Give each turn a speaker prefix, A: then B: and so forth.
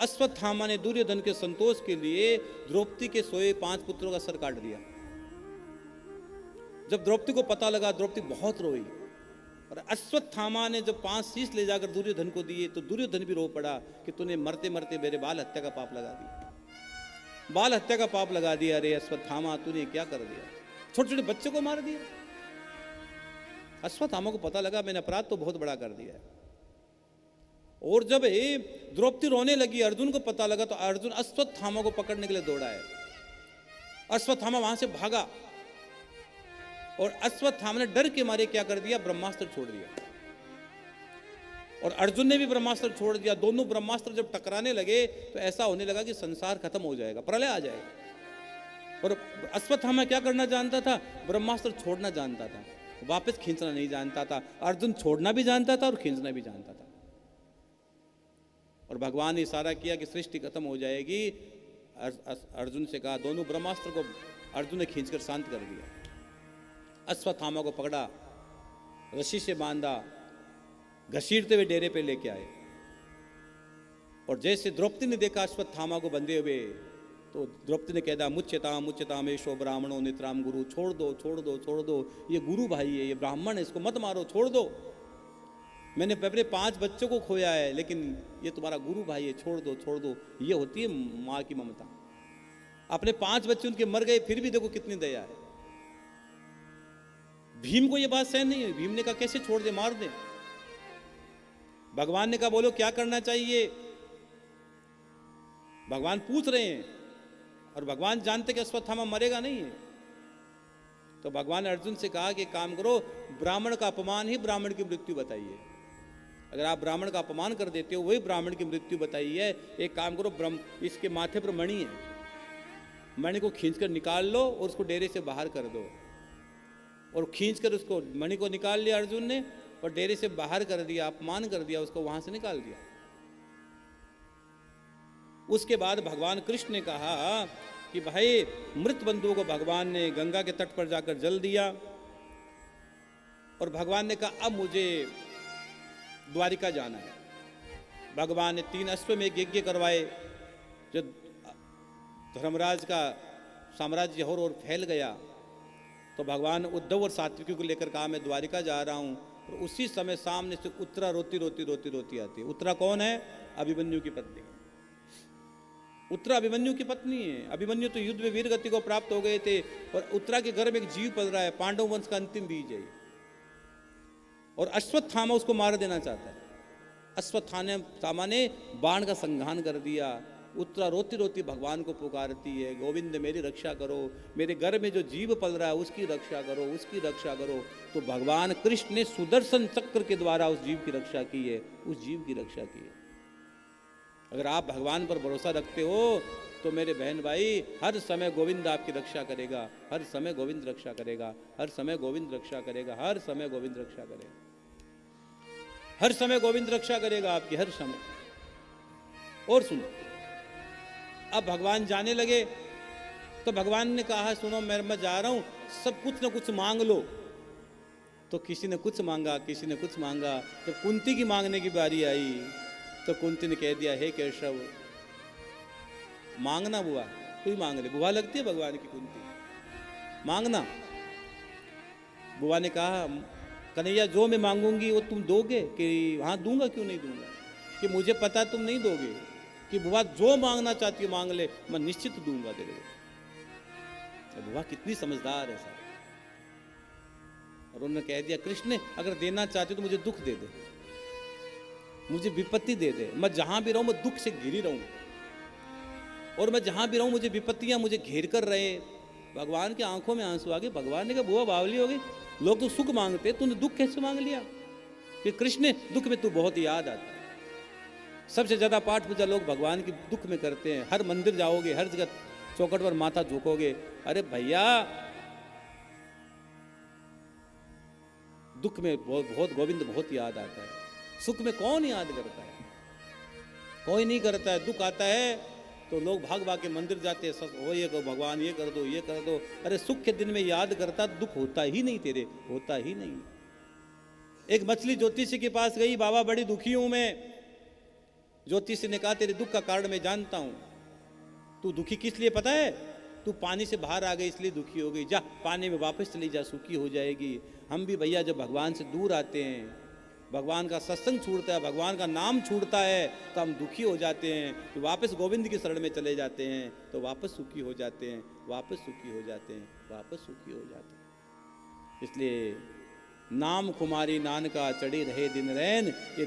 A: अश्वत्थामा ने दुर्योधन के संतोष के लिए द्रौपदी के सोए 5 पुत्रों का सर काट दिया। जब द्रौपदी को पता लगा, द्रौपदी बहुत रोई। और अश्वत्थामा ने जब 5 शीश ले जाकर दुर्योधन को दिए तो दुर्योधन भी रो पड़ा कि तूने मरते मरते मेरे बाल हत्या का पाप लगा दिया, बाल हत्या का पाप लगा दिया। अरे अश्वत्थामा, तूने क्या कर दिया, छोटे छोटे बच्चे को मार दिया। अश्वत्थामा को पता लगा मैंने अपराध तो बहुत बड़ा कर दिया है। और जब द्रौपदी रोने लगी, अर्जुन को पता लगा तो अर्जुन अश्वत्थामा को पकड़ने के लिए दौड़ा है। अश्वत्थामा वहां से भागा और अश्वत्थामा ने डर के मारे क्या कर दिया, ब्रह्मास्त्र छोड़ दिया। और अर्जुन ने भी ब्रह्मास्त्र छोड़ दिया। दोनों ब्रह्मास्त्र जब टकराने लगे तो ऐसा होने लगा कि संसार खत्म हो जाएगा, प्रलय आ जाएगा। और अश्वत्थामा क्या करना जानता था, ब्रह्मास्त्र छोड़ना जानता था, वापस खींचना नहीं जानता था। अर्जुन छोड़ना भी जानता था और खींचना भी जानता था। और भगवान ने इशारा किया कि सृष्टि खत्म हो जाएगी। अर्जुन से कहा, दोनों ब्रह्मास्त्र को अर्जुन ने खींचकर शांत कर दिया। अश्वत्थामा को पकड़ा, रस्सी से बांधा, घसीटते हुए डेरे पे लेके आए। और जैसे द्रौपदी ने देखा अश्वत्थामा को बंधे हुए तो द्रौपदी ने कह दिया, मुच्यताम एषो ब्राह्मणो नितराम गुरु, छोड़ दो छोड़ दो छोड़ दो, ये गुरु भाई है, ये ब्राह्मण है, इसको मत मारो, छोड़ दो। मैंने अपने 5 बच्चों को खोया है लेकिन ये तुम्हारा गुरु भाई है, छोड़ दो छोड़ दो। ये होती है माँ की ममता। अपने 5 बच्चे उनके मर गए फिर भी देखो कितनी दया है। भीम को ये बात सहन नहीं हुई। भीम ने कहा कैसे छोड़ दे, मार दे। भगवान ने कहा बोलो क्या करना चाहिए। भगवान पूछ रहे हैं और भगवान जानते कि अश्वत्थामा मरेगा नहीं है। तो भगवान ने अर्जुन से कहा कि काम करो, ब्राह्मण का अपमान ही ब्राह्मण की मृत्यु बताइए। अगर आप ब्राह्मण का अपमान कर देते हो वही ब्राह्मण की मृत्यु बताई है। एक काम करो, इसके माथे पर मणि है, मणि को खींचकर निकाल लो और उसको डेरे से बाहर कर दो। और खींचकर उसको मणि को निकाल लिया अर्जुन ने और डेरे से बाहर कर दिया, अपमान कर दिया, उसको वहां से निकाल दिया। उसके बाद भगवान कृष्ण ने कहा कि भाई मृत बंधुओं को भगवान ने गंगा के तट पर जाकर जल दिया। और भगवान ने कहा अब मुझे द्वारिका जाना है। भगवान ने 3 अश्वमेध यज्ञ करवाए। जब धर्मराज का साम्राज्य और फैल गया तो भगवान उद्धव और सात्विकी को लेकर कहा मैं द्वारिका जा रहा हूँ। और उसी समय सामने से उत्तरा रोती रोती रोती रोती आती है। उत्तरा कौन है, अभिमन्यु की पत्नी। उत्तरा अभिमन्यु की पत्नी है। अभिमन्यु तो युद्ध में वीर गति को प्राप्त हो गए थे और उत्तरा के घर में एक जीव पल रहा है, पांडव वंश का अंतिम बीज है। और अश्वत्थामा उसको मार देना चाहता है। अश्वत्थामा ने बाण का संघान कर दिया। उत्तरा रोती रोती भगवान को पुकारती है, गोविंद मेरी रक्षा करो, मेरे घर में जो जीव पल रहा है उसकी रक्षा करो, उसकी रक्षा करो। तो भगवान कृष्ण ने सुदर्शन चक्र के द्वारा उस जीव की रक्षा की है, उस जीव की रक्षा की है। अगर आप भगवान पर भरोसा रखते हो तो मेरे बहन भाई हर समय गोविंद आपकी रक्षा करेगा, हर समय गोविंद रक्षा करेगा, हर समय गोविंद रक्षा करेगा, हर समय गोविंद रक्षा करेगा, हर समय गोविंद रक्षा करेगा आपकी, हर समय। और सुनो, अब भगवान जाने लगे तो भगवान ने कहा सुनो मैं जा रहा हूं, सब कुछ ना कुछ मांग लो। तो किसी ने कुछ मांगा, किसी ने कुछ मांगा। तो कुंती की मांगने की बारी आई तो कुंती ने कह दिया हे केशव मांगना बुआ, तू ही मांग ले। बुआ लगती है भगवान की कुंती, मांगना। बुआ ने कहा कन्हैया जो मैं मांगूंगी वो तुम दोगे? कि हाँ दूंगा, क्यों नहीं दूंगा, कि मुझे पता तुम नहीं दोगे, कि बुआ जो मांगना चाहती हो मांग ले, मैं निश्चित दूंगा तेरे को। बुआ कितनी समझदार है साहब। और उन्होंने कह दिया कृष्ण अगर देना चाहते हो तो मुझे दुख दे दे, मुझे विपत्ति दे दे, मैं जहां भी रहूं मैं दुख से घिरी रहूं, और मैं जहां भी रहूं मुझे विपत्तियां मुझे घेर कर रहे। भगवान की आंखों में आंसू आ गए। भगवान ने कहा बुआ बावली हो गई, लोग तो सुख मांगते, तूने दुख कैसे मांग लिया? कि कृष्ण दुख में तू बहुत याद आता है। सबसे ज्यादा पाठ पूजा लोग भगवान की दुख में करते हैं। हर मंदिर जाओगे, हर जगह चौखट पर माथा झुकोगे, अरे भैया दुख में बहुत गोविंद बहुत याद आता है। सुख में कौन याद करता है? कोई नहीं करता है। दुख आता है तो लोग भाग भाग के मंदिर जाते हैं, हो ये करो भगवान ये कर दो, ये कर दो। अरे सुख के दिन में याद करता, दुख होता ही नहीं तेरे, होता ही नहीं। एक मछली ज्योतिषी के पास गई, बाबा बड़ी दुखी हूं मैं, ज्योतिषी ने कहा तेरे दुख का कारण मैं जानता हूं, तू दुखी किस लिए पता है? तू पानी से बाहर आ गई इसलिए दुखी हो गई, जा पानी में वापस चली जा, सुखी हो जाएगी। हम भी भैया जब भगवान से दूर आते हैं, भगवान का सत्संग छूटता है, भगवान का नाम छूटता है, तो हम दुखी हो जाते हैं। तो वापस गोविंद की शरण में चले जाते हैं तो वापस सुखी हो जाते हैं, वापस सुखी हो जाते हैं, वापस सुखी हो जाते हैं। इसलिए नाम कुमारी नानका चढ़ी रहे दिन रैन, ये